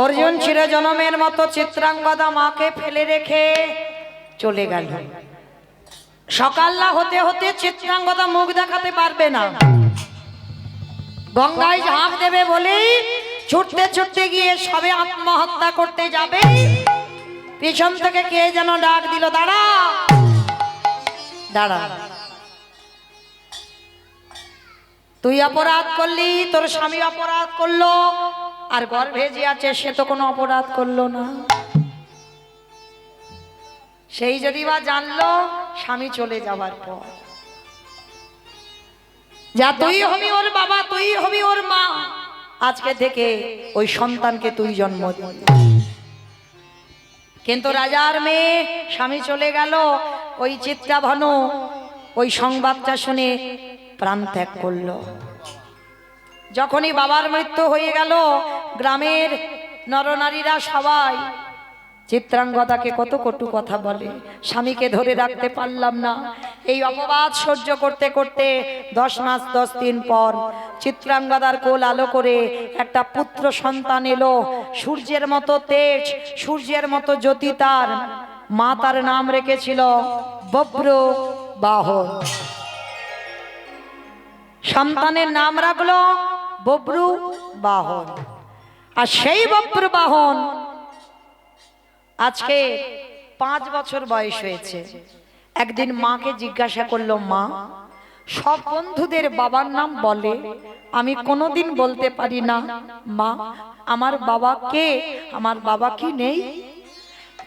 অর্জুন চিরজনমের মতো চিত্রাঙ্গদা মাকে ফেলে রেখে চলে গেল। সকাল না হতে হতে চিত্রাঙ্গদা মুখ দেখাতে পারবে না, গঙ্গায় ঝাঁপ দেবে বলেই ছুটতে ছুটতে গিয়ে সবে আত্মহত্যা করতে যাবে, পিছন থেকে কে যেন ডাক দিল, দাঁড়া দাঁড়া, তুই অপরাধ করলি, তোর স্বামী অপরাধ করলো, আর গর্ভে যে আছে সে তো কোনো অপরাধ করলো না। সেই যদি বা জানলো স্বামী চলে যাবার পর, যা তুই হবি ওর বাবা, তুই হবি ওর মা, আজকে থেকে ওই সন্তানকে তুই জন্ম দিবি। কিন্তু রাজার মেয়ে স্বামী চলে গেল, ওই চিত্রাভানু ওই সংবাদটা শুনে প্রাণ ত্যাগ করলো। যখনই বাবার মৃত্যু হয়ে গেল, গ্রামের নরনারীরা সবাই চিত্রাঙ্গদাকে কত কটু কথা বলে, স্বামীকে ধরে রাখতে পারলাম না। এই অপবাদ সহ্য করতে করতে 10 মাস 10 দিন পর চিত্রাঙ্গদার কোল আলো করে একটা পুত্র সন্তান এলো। সূর্যের মতো তেজ, সূর্যের মতো জ্যোতি তার। মা তার নাম রেখেছিল বব্রবাহন। সন্তানের নাম রাখলো বব্রবাহন। আর সেই বব্রবাহন আজকে 5 বছর বয়স হয়েছে। একদিন মাকে জিজ্ঞাসা করলো, মা, সব বন্ধুদের বাবার নাম বলে, আমি কোনোদিন বলতে পারি না। মা, আমার বাবা কে? আমার বাবা কি নেই?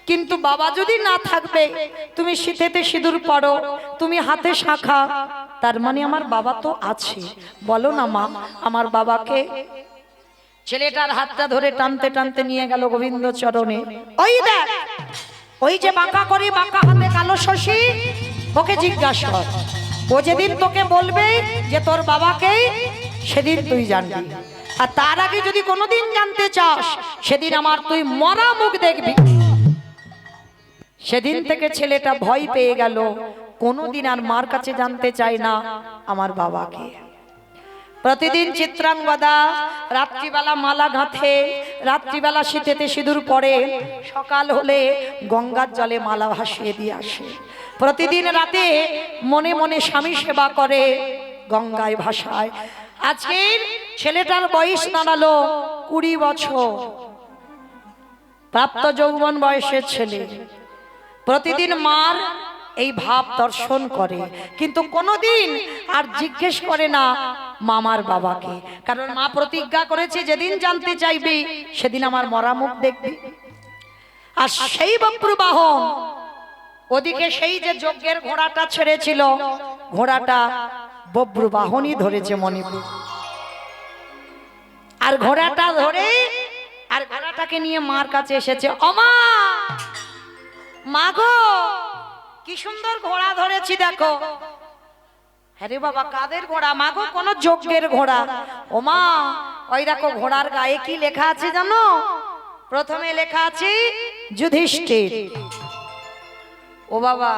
কিন্তু বাবা যদি না থাকবে, তুমি শীতেতে সিঁদুর পরো, তুমি হাতে শাখা, তার মানে আমার বাবা তো আছে। বলো না মা, আমার বাবাকে? ছেলেটার হাতটা ধরে টানতে টানতে নিয়ে গেল গোবিন্দ চরণে। ওই দেখ, ওই যে বাঁকা করে, বাঁকা হাতে কালো শশী, ওকে জিজ্ঞাসা কর। ও যেদিন তোকে বলবে যে তোর বাবাকে, সেদিন তুই জানবি। আর তার আগে যদি কোনোদিন জানতে চাস, সেদিন আমার তুই মরা মুখ দেখবি। সেদিন থেকে ছেলেটা ভয় পেয়ে গেল, কোনোদিন আর মার কাছে জানতে চায় না আমার বাবাকে। প্রতিদিন চিত্রাঙ্গদা রাত্রিবেলা মালা গাঁথে, রাত্রিবেলা শীতেতে সিঁদুর পরে, সকাল হলে গঙ্গার জলে মালা ভাসিয়ে দিয়ে আসে। প্রতিদিন রাতে মনে মনে স্বামী সেবা করে, গঙ্গায় ভাসায়। আজকে ছেলেটার বয়স দাঁড়ালো 20 বছর, প্রাপ্ত যৌবন বয়সের ছেলে। প্রতিদিন মার এই ভাব দর্শন করে, কিন্তু কোনোদিন আর জিজ্ঞেস করে না মামার বাবাকে। কারণ মা প্রতিজ্ঞা করেছে, যেদিন জানতে চাইবি সেদিন আমার মরা মুখ দেখবি। আর সেই বব্রবাহন ওদিকে সেই যে যজ্ঞের ঘোড়াটা ছেড়েছিল, ঘোড়াটা বব্রবাহনই ধরেছে মণিপুর। আর ঘোড়াটা ধরে, আর ঘোড়াটাকে নিয়ে মার কাছে এসেছে। ওমা, মা গো, কি সুন্দর ঘোড়া ধরেছি দেখো। আরে বাবা, কাদের ঘোড়া? মা গো, কোন যজ্ঞের ঘোড়া। ও মা, ওই দেখো ঘোড়ার গায়ে কি লেখা আছে জানো? প্রথমে লেখা আছে যুধিষ্ঠির। ও বাবা,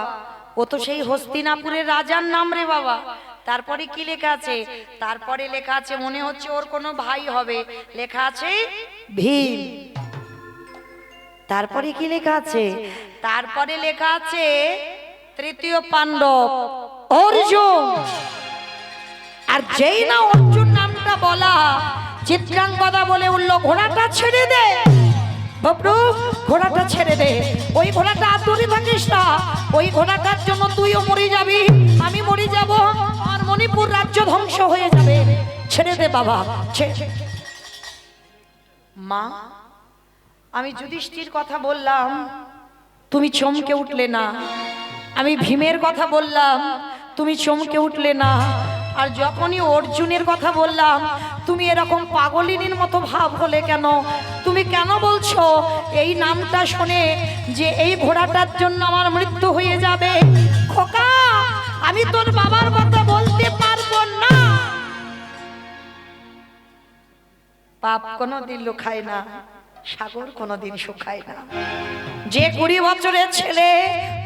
ও তো সেই হস্তিনাপুরের রাজার নাম রে বাবা। তারপরে কি লেখা আছে? তারপরে লেখা আছে, মনে হচ্ছে ওর কোনো ভাই হবে, লেখা আছে ভীম। তারপরে কি লেখা আছে? তারপরে লেখা আছে তৃতীয় পাণ্ডব অর্জুন। আর যেই না অর্জুন নামটা বলা, চিত্রাঙ্গদা বলে উঠল, ঘোড়াটা ছেড়ে দে বাবু, ঘোড়াটা ছেড়ে দে। ওই ঘোড়াটা আর দূরে থাকিস না, ওই ঘোড়াটার জন্য তুইও মরে যাবি, আমি মরে যাব, আর মণিপুর রাজ্য ধ্বংস হয়ে যাবে। ছেড়ে দে বাবা। মা, আমি যুধিষ্ঠির কথা বললাম, তুমি চমকে উঠলে না। আমি ভীমের কথা বললাম, তুমি চমকে উঠলে না। আর যখনই অর্জুনের কথা বললাম, তুমি এরকম পাগলিনীর মতো ভাব হলে কেন? তুমি কেন বলছো এই নামটা শুনে যে এই ঘোড়াটার জন্য আমার মৃত্যু হয়ে যাবে? খোকা, আমি তোর বাবার কথা বলতে পারবো না। পাপ কোনোদিন লুকায় না, সাগর কোনোদিন শুকায় না। যে 20 বছরের ছেলে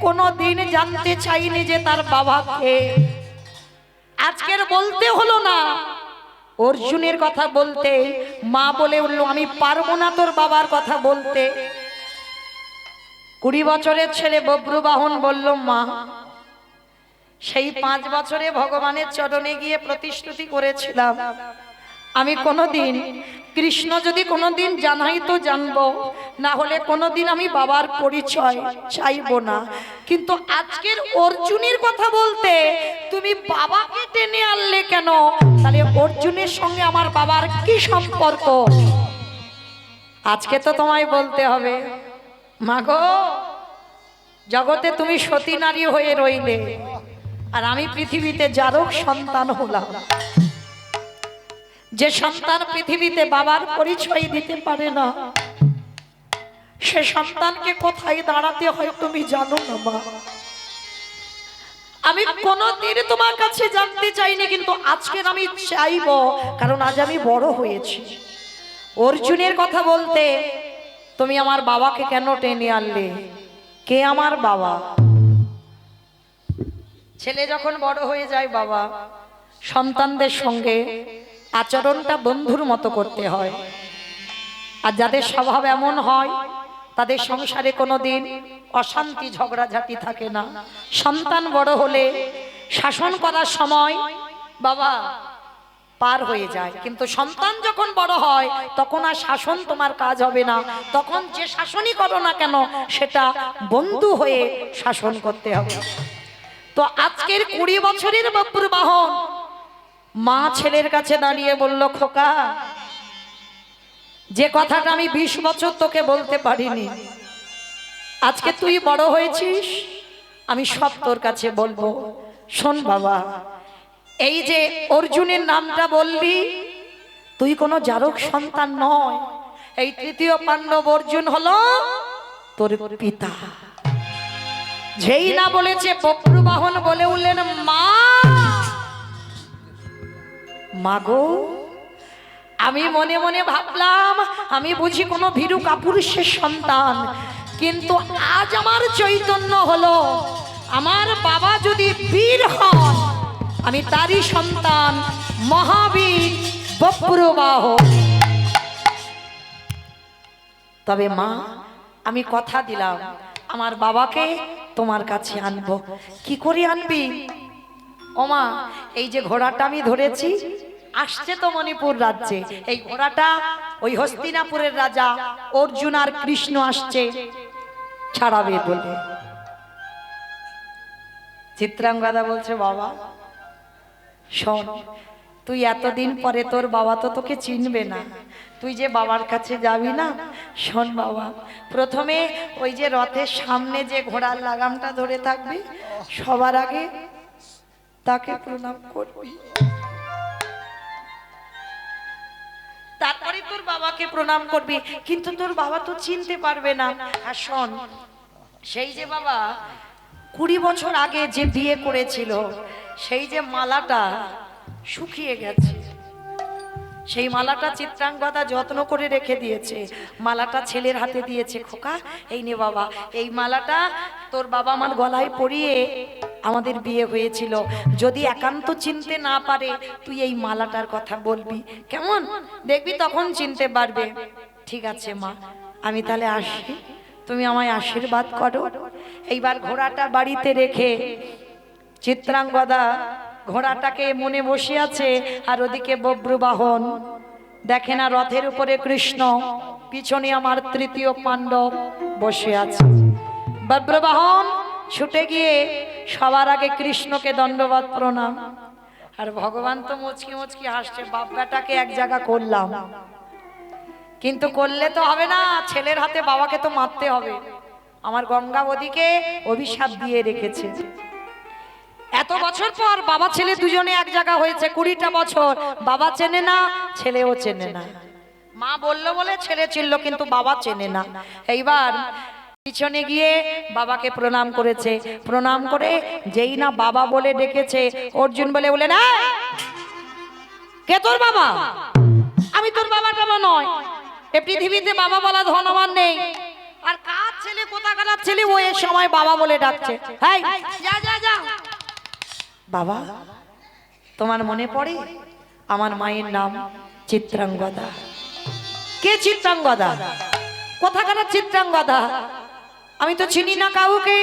কোনোদিন জানতে চাইনি যে তার বাবাকে, আজকের বলতে হলো না, অর্জুনের কথা বলতে মা বলে উঠল, আমি পারবো না তোর বাবার কথা বলতে। 20 বছরের ছেলে বব্রুবাহন বলল, মা সেই 5 বছরে ভগবানের চরণে গিয়ে প্রতিশ্রুতি করেছিলাম আমি কোনোদিন কৃষ্ণ যদি কোনোদিন জানাই তো জানবো, না হলে কোনোদিন আমি বাবার পরিচয় চাইবো না। কিন্তু আজকের অর্জুনের কথা বলতে তুমি বাবাকে টেনে আনলে কেন? তাহলে অর্জুনের সঙ্গে আমার বাবার কি সম্পর্ক? আজকে তো তোমায় বলতে হবে, মাগো জগতে তুমি সতী নারী হয়ে রইলে, আর আমি পৃথিবীতে জারক সন্তান হলাম। যে সন্তান পৃথিবীতে বাবার পরিচয় দিতে পারে না, সে সন্তানকে কোথায় দাঁড়াতে হয় তুমি জানো না মা। আমি কোনোদিন তোমার কাছে জানতে চাইনি, কিন্তু আজকের আমি চাইবো, কারণ আজ আমি বড় হয়েছি। অর্জুনের কথা বলতে তুমি আমার বাবাকে কেন টেনে আনলে? কে আমার বাবা? ছেলে যখন বড় হয়ে যায়, বাবা সন্তানদের সঙ্গে আচরণটা বন্ধুর মতো করতে হয়। আর যাদের স্বভাব এমন হয় তাদের সংসারে কোনোদিন অশান্তি ঝগড়াঝাটি থাকে না। সন্তান বড় হলে শাসন করার সময় বাবা পার হয়ে যায়, কিন্তু সন্তান যখন বড় হয় তখন আর শাসন তোমার কাজ হবে না। তখন যে শাসনই করো না কেন সেটা বন্ধু হয়ে শাসন করতে হবে। তো আজকের 20 বছরের বব্রুবাহন মা ছেলের কাছে দাঁড়িয়ে বলল, খোকা যে কথাটা আমি 20 বছর তোকে বলতে পারিনি, আজকে তুই বড় হয়েছিস, আমি সব তোর কাছে বলবো। শোন বাবা, এই যে অর্জুনের নামটা বললি, তুই কোনো জারক সন্তান নয়। এই তৃতীয় পাণ্ডব অর্জুন হলো তোর পিতা। যেই না বলেছে বব্রুবাহন বলে উঠলেন, মা মাগো, আমি মনে মনে ভাবলাম আমি বুঝি কোনো ভীরু কাপুরুষের সন্তান, কিন্তু আজ আমার চৈতন্য হলো, আমার বাবা যদি বীর হন আমি তারই সন্তান, মহাবীর বব্রুবাহন। তবে মা আমি কথা দিলাম আমার বাবাকে তোমার কাছে আনবো। কি করে আনবি? ওমা এই যে ঘোড়াটা আমি ধরেছি, আসছে তো মণিপুর রাজ্যে, এই ঘোড়াটা ওই হস্তিনাপুরের রাজা অর্জুন আর কৃষ্ণ আসছে ছাড়াবে বলে। চিত্রাঙ্গদা বলছে, বাবা শোন, তুই এতদিন পরে তোর বাবা তো তোকে চিনবে না, তুই যে বাবার কাছে যাবি না, শোন বাবা, প্রথমে ওই যে রথের সামনে যে ঘোড়ার লাগামটা ধরে থাকবি, সবার আগে তাকে প্রণাম করবি, তারপরে তোর বাবাকে প্রণাম করবি, কিন্তু তোর বাবা তো চিনতে পারবে না। আর শোন, সেই যে বাবা 20 বছর আগে যে বিয়ে করেছিল, সেই যে মালাটা শুকিয়ে গেছে, সেই মালাটা চিত্রাঙ্গদা যত্ন করে রেখে দিয়েছে, মালাটা ছেলের হাতে দিয়েছে। খোকা এই নে বাবা, এই মালাটা তোর বাবা আমার গলায় পরিয়ে আমাদের বিয়ে হয়েছিল, যদি একান্ত চিনতে না পারে তুই এই মালাটার কথা বলবি, কেমন? দেখবি তখন চিনতে পারবে। ঠিক আছে মা, আমি তাহলে আসি, তুমি আমায় আশীর্বাদ করো। এইবার ঘোড়াটা বাড়িতে রেখে চিত্রাঙ্গদা ঘোড়াটাকে মনে বসে আছে, আর ওদিকে বব্রুবাহন দেখে না রথের উপরে কৃষ্ণ, পিছনে আমার তৃতীয় পাণ্ডব বসে আছে। বব্রুবাহন ছুটে গিয়ে সবার আগে কৃষ্ণকে দণ্ডবত প্রণাম। আর ভগবান তো মুচকি মুচকি হাসছে, বাপ বেটাকে এক জায়গা করলাম, কিন্তু করলে তো হবে না, ছেলের হাতে বাবাকে তো মারতে হবে। আমার গঙ্গাবতীকে অভিশাপ দিয়ে রেখেছে, এত বছর পর বাবা ছেলে দুজনে এক জায়গা হয়েছে, 20টা বছর, বাবা চেনে না, ছেলেও চেনে না। মা বললো বলে ছেলে চিনল, কিন্তু বাবা চেনে না। এইবার পিছনে গিয়ে বাবাকে প্রণাম করেছে, প্রণাম করে যেই না বাবা বলে ডেকেছে, অর্জুন বলে বলে, না কে তোর বাবা? আমি তোর বাবা টাবা নয়, এ পৃথিবীতে বাবা বলা ধন আমার নেই। আর কার ছেলে কোথাকার ছেলে ও এর সময় বাবা বলে ডাকছে, হাই যা যা যা। বাবা তোমার মনে পড়ে আমার মায়ের নাম চিত্রাঙ্গদা। কে চিত্রাঙ্গদা? কোথাকার চিত্রাঙ্গদা? আমি তো চিনি না কাউকে।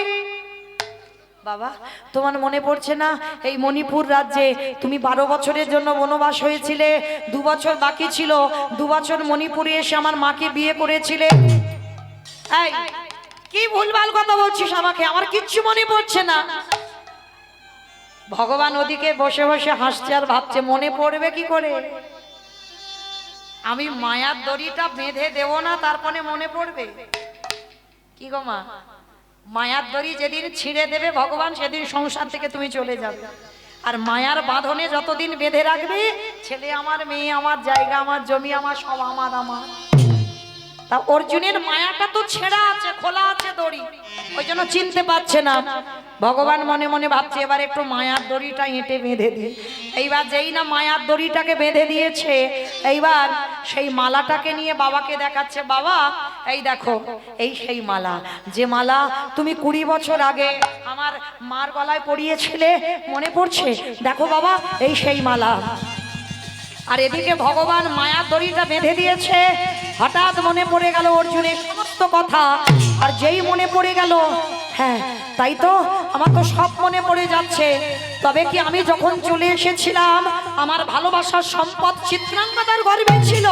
বাবা, তোমার মনে পড়ছে না এই মণিপুর রাজ্যে তুমি 12 বছরের জন্য বনবাস হয়েছিলে, 2 বছর বাকি ছিল, 2 বছর মণিপুরে এসে আমার মাকে বিয়ে করেছিলে? এই কি ভুলভাল কথা বলছিস আমাকে? আমার কিচ্ছু মনে পড়ছে না। ভগবান ওদিকে বসে বসে হাসছে আর ভাবছে মনে পড়বে কি করে? আমি মায়ার দড়িটা বেঁধে দেব না, তারপরে মনে পড়বে? কি গো মা, মায়ার দড়ি যেদিন ছিঁড়ে দেবে ভগবান, সেদিন সংসার থেকে তুমি চলে যাবে। আর মায়ার বাঁধনে যতদিন বেঁধে রাখবে, ছেলে আমার, মেয়ে আমার, জায়গা আমার, জমি আমার, সব আমার আমার। তা অর্জুনের মায়াটা তো ছেঁড়া আছে, খোলা আছে দড়ি, ওই জন্য চিনতে পারছে না। ভগবান মনে মনে ভাবছে এবার একটু মায়ার দড়িটা এঁটে বেঁধে দিই। এইবার যেই না মায়ার দড়িটাকে বেঁধে দিয়েছে, এইবার সেই মালাটাকে নিয়ে বাবাকে দেখাচ্ছে। বাবা এই দেখো, এই সেই মালা, যে মালা তুমি 20 বছর আগে আমার মার গলায় পরিয়েছিলে, মনে পড়ছে? দেখো বাবা, এই সেই মালা। আর এদিকে ভগবান মায়ার দড়িটা বেঁধে দিয়েছে। হঠাৎ মনে পড়ে গেল অর্জুনের সমস্ত কথা। আর যেই মনে পড়ে গেল, হ্যাঁ তাই তো, আমার তো সব মনে পড়ে যাচ্ছে। তবে কি আমি যখন চলে এসেছিলাম আমার ভালোবাসার সম্পদ চিত্রাঙ্গদার গর্ভে ছিল,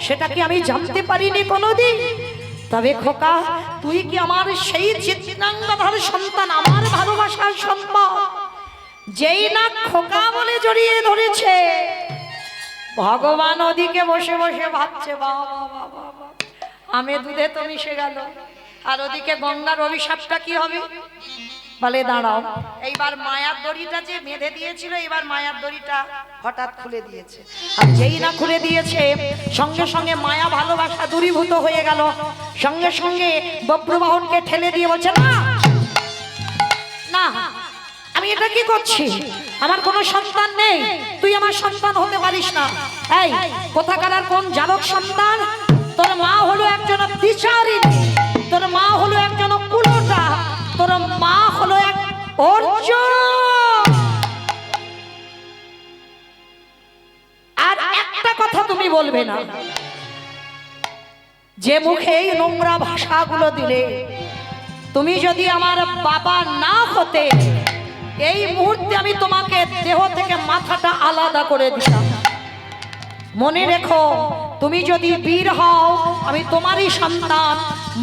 সেটা কি আমি জানতে পারিনি কোনোদিন? তবে খোকা, তুই কি আমার সেই চিত্রাঙ্গদার সন্তান, আমার ভালোবাসার সম্পদ? যেই না খোকা বলে জড়িয়ে ধরেছে, ভগবান ওদিকে বসে বসে ভাবছে বাবা বাবা, আমি দুধে তো মিশে গেল। আর ওদিকে গঙ্গার অভিশাপটা কি হবে? বলে দাঁড়াও, এইবার মায়ার দড়িটা যে বেঁধে দিয়েছিল, এবার মায়ার দড়িটা হঠাৎ খুলে দিয়েছে। আর যেই না খুলে দিয়েছে, সঙ্গে সঙ্গে মায়া ভালোবাসা দূরীভূত হয়ে গেল। সঙ্গে সঙ্গে বব্রবাহনকে ঠেলে দিয়ে বলছে না না, আমি এটা কি করছি? আমার কোনো সন্তান নেই, তুই আমার সন্তান হতে পারিস না। এই কোথাকার আর কোন জারক সন্তান? তোর মা হলো একজন বিচারিণী, তোর মা হলো একজন কুলটা, তোর মা হলো এক অর্জুন। আর একটা কথা তুমি বলবে না, যে মুখে এই নোংরা ভাষাগুলো দিলে, তুমি যদি আমার বাবা না হতে, এই মুহূর্তে আমি তোমাকে দেহ থেকে মাথাটা আলাদা করে দিতাম। মনে রেখো, তুমি যদি বীর হও, আমি তোমারই সন্তান,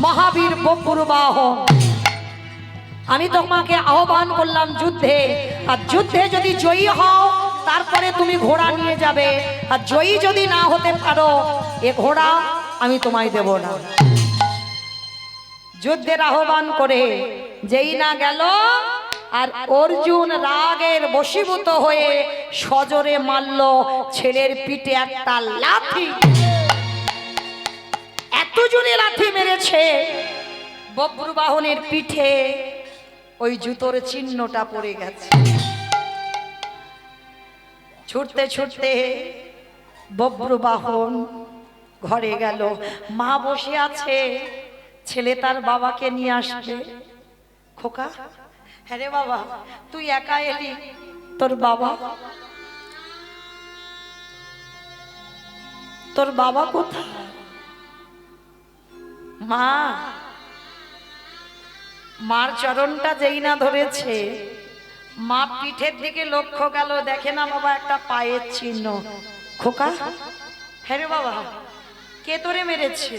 মহাবীর বব্রবাহন। আমি তোমাকে আহ্বান করলাম যুদ্ধে, আর যুদ্ধে যদি জয়ী হও, তারপরে তুমি ঘোড়া নিয়ে যাবে। আর জয়ী যদি না হতে পারো, এ ঘোড়া আমি তোমায় দেব না। যুদ্ধের আহ্বান করে যেই না গেল, আর অর্জুন রাগের বশীভূত হয়ে সজোরে মারল ছেলের পিঠে একটা লাথি। এত জোরে লাথি মেরেছে, বব্রবাহনের পিঠে ওই জুতোর চিহ্নটা পড়ে গেছে। ছুটতে ছুটতে বব্রবাহন ঘরে গেল। মা বসে আছে, ছেলে তার বাবাকে নিয়ে আসবে। খোকা, হ্যাঁ রে বাবা, তুই একা এলি, তোর বাবা, তোর বাবা কোথায়? মা, মার চরণটা যেই না ধরেছে, মা পিঠের দিকে লক্ষ্য গেল, দেখে না বাবা একটা পায়ের চিহ্ন। খোকা, হ্যাঁ রে বাবা, কে তোরে মেরেছে?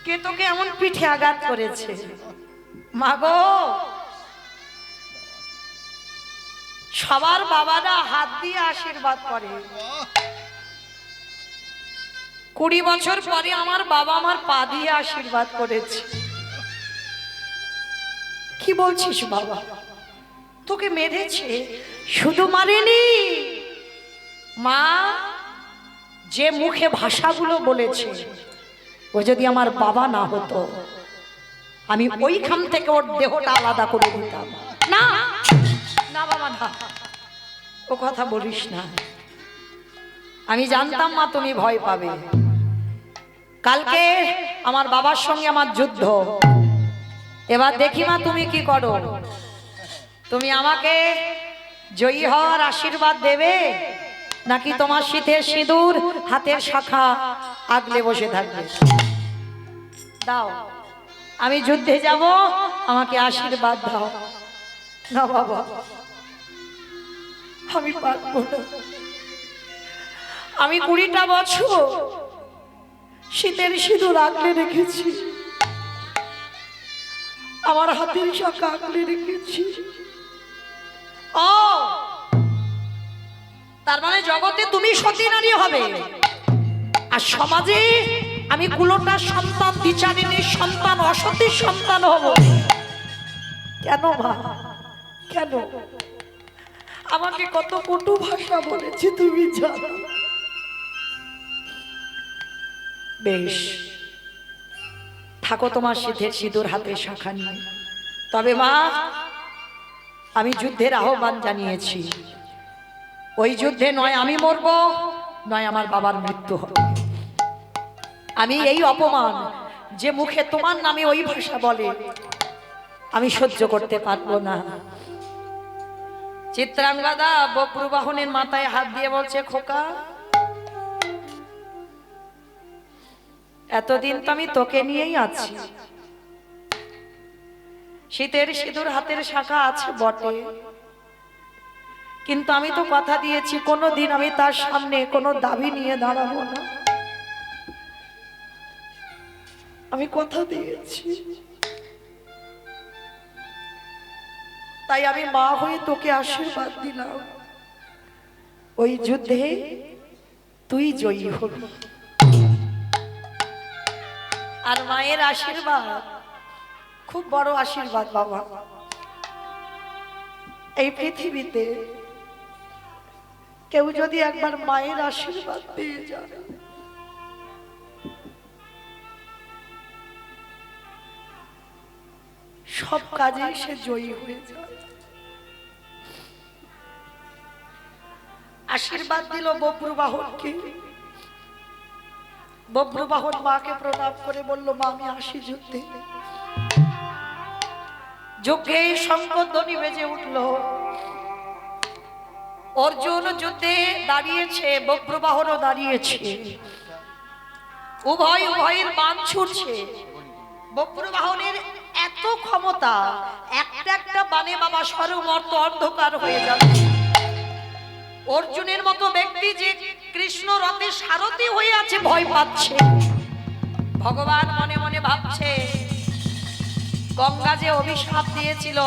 কে তোকে এমন পিঠে আঘাত করেছে? মা গো, সবার বাবারা হাত দিয়ে আশীর্বাদ করে। 20 বছর পরে আমার বাবা আমার পা দিয়ে আশীর্বাদ করেছে। কি বলছিস বাবা? তোকে মেরেছে? শুধু মারেনি মা, যে মুখে ভাষাগুলো বলেছে, ও যদি আমার বাবা না হতো, আমি ওইখান থেকে ওর দেহটা আলাদা করে দিতাম। না না বাবা, না, ও কথা বলিস না। আমি জানতাম মা তুমি ভয় পাবে। কালকে আমার বাবার সঙ্গে আমার যুদ্ধ, এবার দেখি মা তুমি কি করো। তুমি আমাকে জয়ী হওয়ার আশীর্বাদ দেবে, নাকি তোমার শীতের সিঁদুর হাতের শাখা আগলে বসে থাকবে? দাও, আমি যুদ্ধে যাব, আমাকে আশীর্বাদ দাও। না বাবা, আমি পারবো না। আমি 20টা বছর শীতের সিঁদুর আগলে রেখেছি, আমার হাতের শাখা আগলে রেখেছি। ও, তার মানে জগতে তুমি সতী নারী হবে, আর সমাজে আমি কুলোটার সন্তান, দ্বিচারিণীর সন্তান, অসতীর সন্তান হব। কেন মা, কেন? আমাকে কত কটু ভাষা বলেছে তুমি জানো। বেশ, থাকো তোমার শীতের সিঁদুর হাতে শাখা নিয়ে। তবে মা, আমি যুদ্ধের আহ্বান জানিয়েছি। ওই যুদ্ধে নয় আমি মরব, নয় আমার বাবার মৃত্যু হবে। আমি এই অপমান, যে মুখে তোমার নামে ওই ভাষা বলে, আমি সহ্য করতে পারবো না। চিত্রাঙ্গদা বক্রু বাহনের মাথায় হাত দিয়ে বলছে, খোকা, এতদিন তো আমি তোকে নিয়েই আছি। শীতের সিঁদুর হাতের শাখা আছে বটে, কিন্তু আমি তো কথা দিয়েছি কোনোদিন আমি তার সামনে কোনো দাবি নিয়ে দাঁড়াবো না। আমি কথা দিয়েছি, তাই আমি মা হয়ে তোকে আশীর্বাদ দিলাম, ওই যুদ্ধে তুই জয়ী হবি। আর মায়ের আশীর্বাদ খুব বড় আশীর্বাদ বাবা। এই পৃথিবীতে কেউ যদি একবার মায়ের আশীর্বাদ পেয়ে যায়, সব কাজে সে জয়ী হয়ে যায়। আশীর্বাদ দিল বব্রুবাহনকে। বব্রুবাহন মাকে প্রণাম করে বলল, মা আমি আসি যুদ্ধে। যজ্ঞে শঙ্খধ্বনি বেজে উঠল। অর্জুন যুদ্ধে দাঁড়িয়েছে, বব্রুবাহনও দাঁড়িয়েছে, উভয়ের বাণ ছুটছে। বব্রুবাহনের এত ক্ষমতা, একটা একটা বাণে বাবা সর্বমর্ত অন্ধকার হয়ে যাবে। অর্জুনের মতো ব্যক্তি যে কৃষ্ণ রথে সারথি হয়ে আছে ভয় পাচ্ছে। ভগবান মনে মনে ভাবছে, গঙ্গা যে অভিশাপ দিয়েছিল,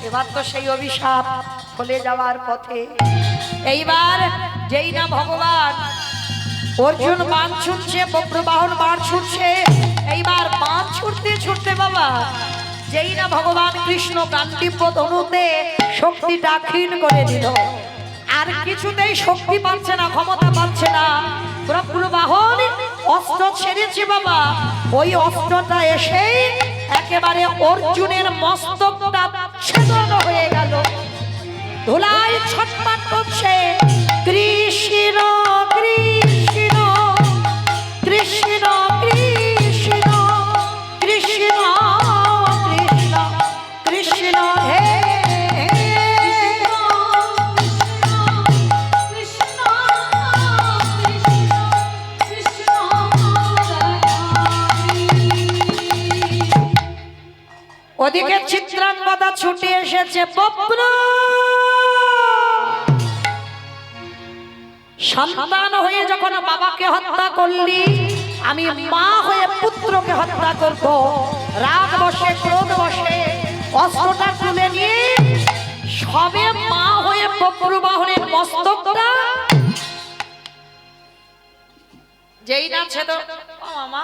এবার তো সেই অভিশাপ ফলে যাওয়ার পথে। এইবার যেই না ভগবান অর্জুন বাণ ছুটছে, বব্রবাহন বাণ ছুটছে, এইবার বাণ ছুটতে ছুটতে বাবা যেই না ভগবান কৃষ্ণ গান্ডীব ধনুতে শক্তিটা ক্ষীণ করে দিল। আর কিছুতেই শক্তি পাচ্ছে না, ক্ষমতা পাচ্ছে না। বব্রবাহন অস্ত্র ছেড়েছে বাবা, ওই অস্ত্রটা এসে একেবারে অর্জুনের মস্তকটা ছেদন হয়ে গেল। ধুলায় ছটফট করছে, কৃষ্ণ কৃষ্ণ কৃষ্ণ কৃষ্ণ কৃষ্ণ কৃষ্ণ কৃষ্ণ হে ওদিকে চিত্রাঙ্গদা ছুটে এসেছে। বব্রু, সন্তান হয়ে যখন বাবাকে হত্যা করলি, আমি মা হয়ে পুত্রকে হত্যা করব। রাগ বসে, ক্রোধ বসে, অস্ত্রটা তুলে নিয়ে সবে মা হয়ে বব্রুবাহনের মস্তকটা যেই না ছেদ। মামা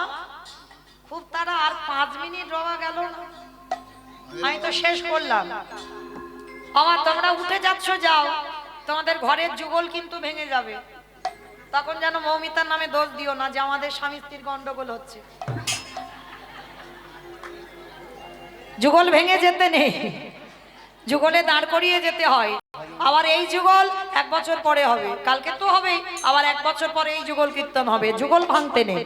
খুব তারা, আর 5 মিনিট রওয়া গেল না, আমি তো শেষ করলাম। আমার তোমরা উঠে যাচ্ছ, যাও, তোমাদের ঘরের যুগল কিন্তু ভেঙে যাবে। তখন যেন মৌমিতার নামে দোষ দিও না যে আমাদের স্বামী স্ত্রীর গন্ডগোল হচ্ছে। যুগল ভেঙে যেতে নেই, যুগলে দাঁড় করিয়ে যেতে হয়। আবার এই যুগল 1 বছর পরে হবে, কালকে তো হবে, আবার 1 বছর পরে এই যুগল কীর্তন হবে। যুগল ভাঙতে নেই।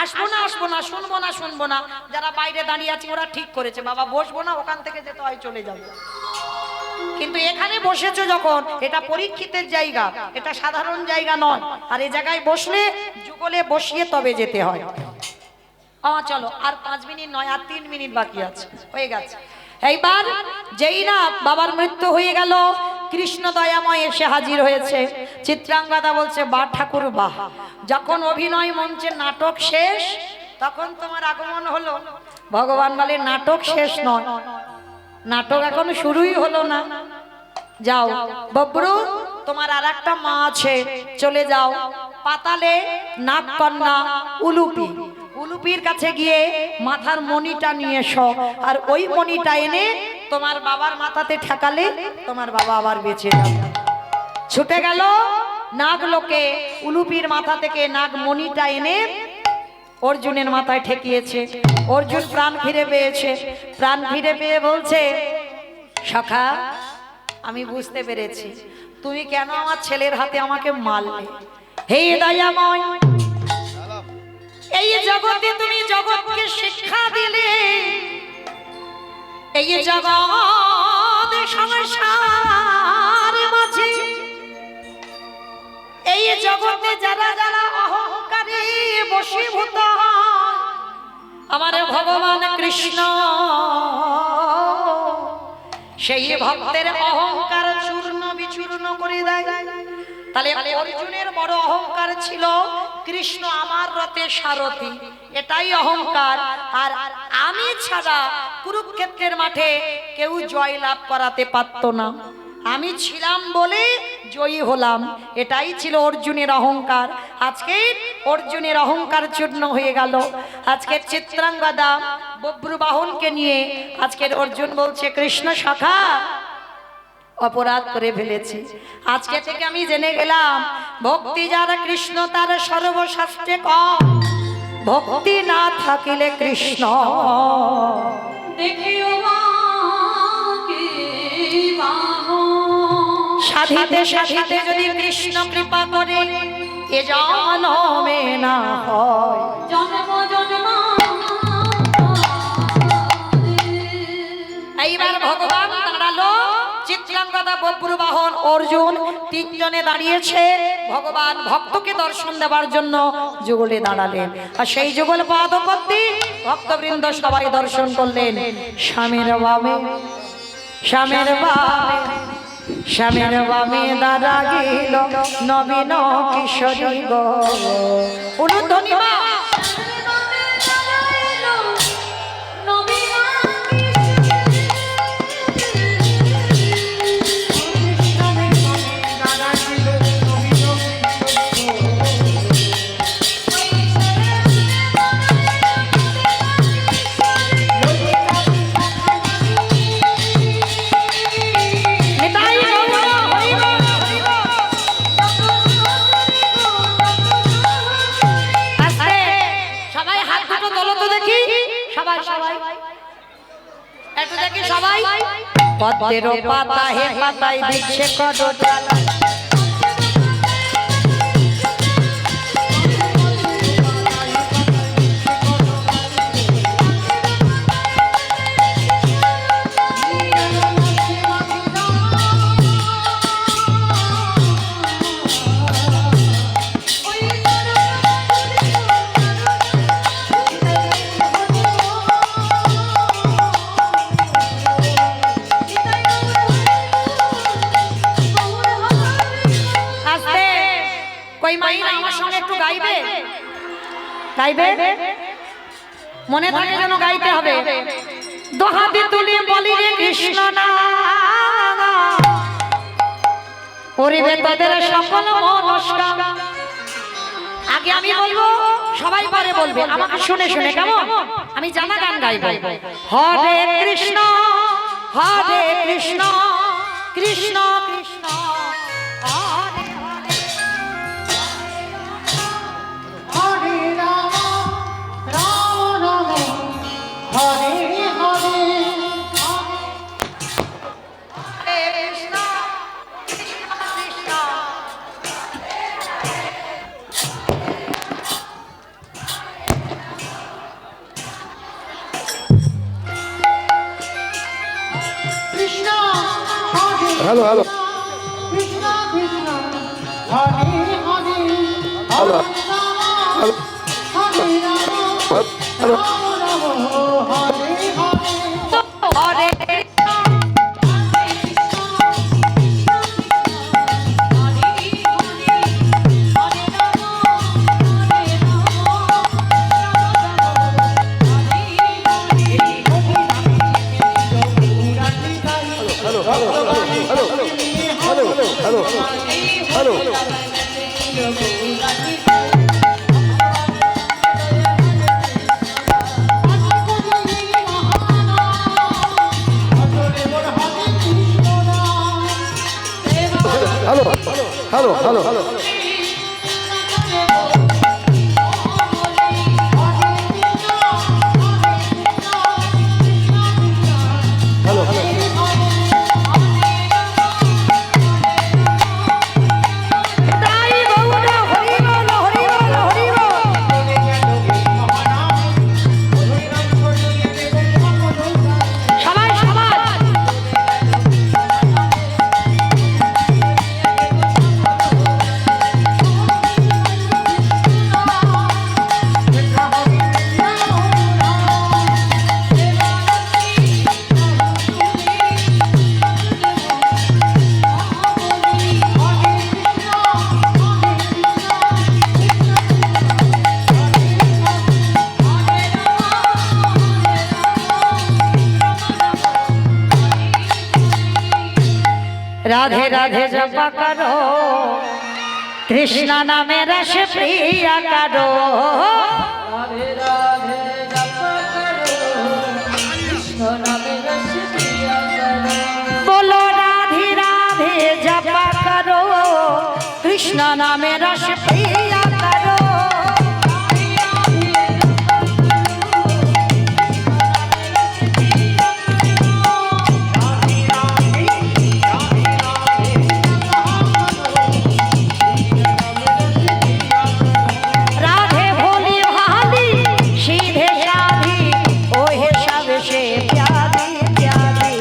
আসবো না, আসবো না, শুনবো না, শুনবো না। যারা বাইরে দাঁড়িয়ে আছে ওরা ঠিক করেছে বাবা, বসবো না, ওখান থেকে যেতে হয় চলে যাবে। কিন্তু এখানে বসেছো যখন, এটা পরীক্ষিতের জায়গা, এটা সাধারণ জায়গা নয়। আর এই জায়গায় বসলে যুগলে বসিয়ে তবে যেতে হয়। চলো, আর 5 মিনিট নয়, আর 3 মিনিট বাকি আছে, হয়ে গেছে। এইবার যেই না বাবার মৃত্যু হয়ে গেল, কৃষ্ণ দয়াময় এসে হাজির হয়েছে। চিত্রাঙ্গদা বলছে, বা ঠাকুর বাহ, যখন অভিনয় মঞ্চে নাটক শেষ তখন তোমার আগমন হলো। ভগবান বলে, নাটক শেষ নয়, নাটক এখন শুরুই হলো না। যাও বব্রু, তোমার আর একটা মা আছে, চলে যাও পাতালে, নাগকন্যা উলুপি, উলুপির কাছে গিয়ে মাথার মণিটা নিয়ে এসো, আর ওই মণিটা এনে তোমার বাবার মাথাতে ঠেকালে তোমার বাবা আবার বেঁচে যাবে। ছুটে গেল নাগ লোকে, উলুপির মাথা থেকে নাগ মণিটা এনে অর্জুনের মাথায় ঠেকিয়েছে। অর্জুন প্রাণ ফিরে পেয়েছে। প্রাণ ফিরে পেয়ে বলছে, সখা আমি বুঝতে পেরেছি তুমি কেন আমার ছেলের হাতে আমাকে মারলে। হে দয়াময়, এই জগতে তুমি জগৎকে শিক্ষা দিলে, এই জগৎ সংসার মাঝে, এই জগতে যারা যারা অহংকারে বশীভূত, আমার ভগবান কৃষ্ণ সেই ভক্তের অহংকার চূর্ণ বিচূর্ণ করে দেয়। তাহলে অর্জুনের বড় অহংকার ছিল, কৃষ্ণ আমার রথে সারথি, এটাই অহংকার। আর আমি ছাড়া কুরুক্ষেত্রের মাঠে কেউ জয় লাভ করাতে পারত না, আমি ছিলাম বলে জয়ী হলাম, এটাই ছিল অর্জুনের অহংকার। আজকে অর্জুনের অহংকার চূর্ণ হয়ে গেল। আজকের চিত্রাঙ্গদা বব্রু বাহনকে নিয়ে আজকের অর্জুন বলছে, কৃষ্ণ সখা অপরাধ করে ফেলেছি, আজকে থেকে আমি জেনে গেলাম ভক্তি যারা কৃষ্ণ তার সর্বশাস্ত্রে কম, ভক্তি না থাকিলে কৃষ্ণ দেখিও সাধিতে সাধিতে যদি কৃষ্ণ কৃপা করে এ জন্মে না হয় জন্ম জন্ম। এইবার ভগবান দাঁড়ালো, চিত্রাঙ্গদা বব্রু বাহন অর্জুন তিনজনে দাঁড়িয়েছে। ভগবান ভক্তকে দর্শন দেওয়ার জন্য যুগলে দাঁড়ালেন, আর সেই যুগল পাদপদ্মে ভক্তবৃন্দ সবাই দর্শন করলেন। স্বামীর বামে, স্বামীর বামে, স্বামীর বামে দাঁড়া গেল নবীন কিশোরী গো। অনুধ্বনি মা পদ্মের পাতা হে পাতায় দিচ্ছে কত ডালা। মনে থাকে যেন গাইতে হবে। দোহাতে তুলে বলি রে কৃষ্ণ না, করিবে তাদের সকল মনস্কাম। আগে আমি বলবো, সবাই পরে বলবে, আমাকে শুনে শুনে, কেমন? আমি জানা গান গাইবো। হরে কৃষ্ণ হরে কৃষ্ণ কৃষ্ণ কৃষ্ণ হরে হরে রাম রাম রাম হরে হরে হরে কৃষ্ণ কৃষ্ণ কৃষ্ণ কৃষ্ণ হরে হ্যালো হ্যালো কৃষ্ণ কৃষ্ণ হরে হরে হ্যালো হ্যালো হরে রাম হ্যালো রাম হরে হরে হরে হ্যালো হ্যালো হ্যালো হ্যালো হ্যালো হ্যালো হ্যালো হ্যালো হ্যালো হ্যালো হ্যালো তাই গৌর হরি বল হরি বল হরি বল। সবাই সবাই রাধে রাধে জপা করো কৃষ্ণ নামে রস প্রিয়া করো রাধে রাধে জপ করো কৃষ্ণ নামে রস প্রিয়া করো बोलो राधे राधे जपा करो कृष्ण नामे रस प्रिया करो राधे भोली भाली सीधे साधी ओहे सबसे प्यारी प्यारी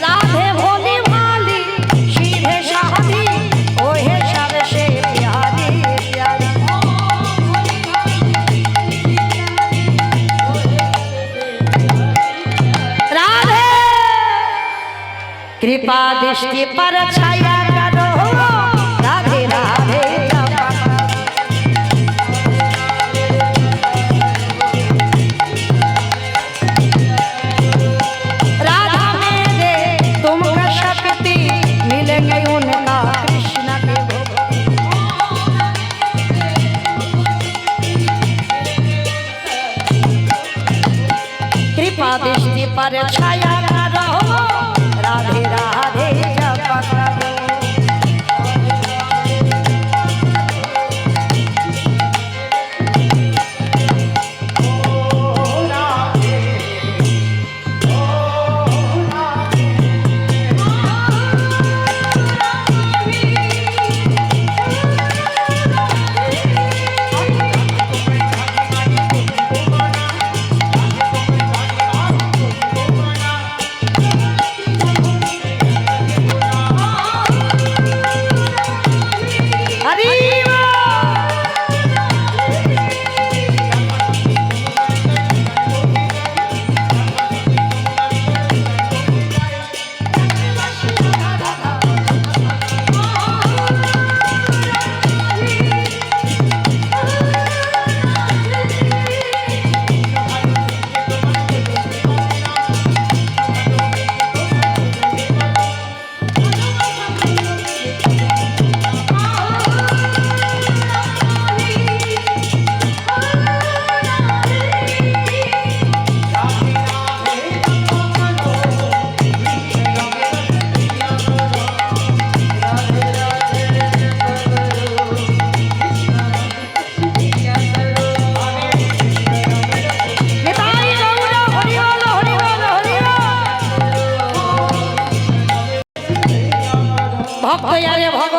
राधे भोली भाली सीधे साधी ओहे सबसे प्यारी प्यारी राधे कृपा दृष्टि पर छाया करो राधे राधे जपा करो। राधा में दे तुमको शक्ति मिलेंगे उनका कृष्ण के भक्ति। कृपा दृष्टि पर छाया करो राधे राधे जपा करो। हरि निताई गौर हरि बोल हरि बोल हरि बोल। भक्त यारे भगवान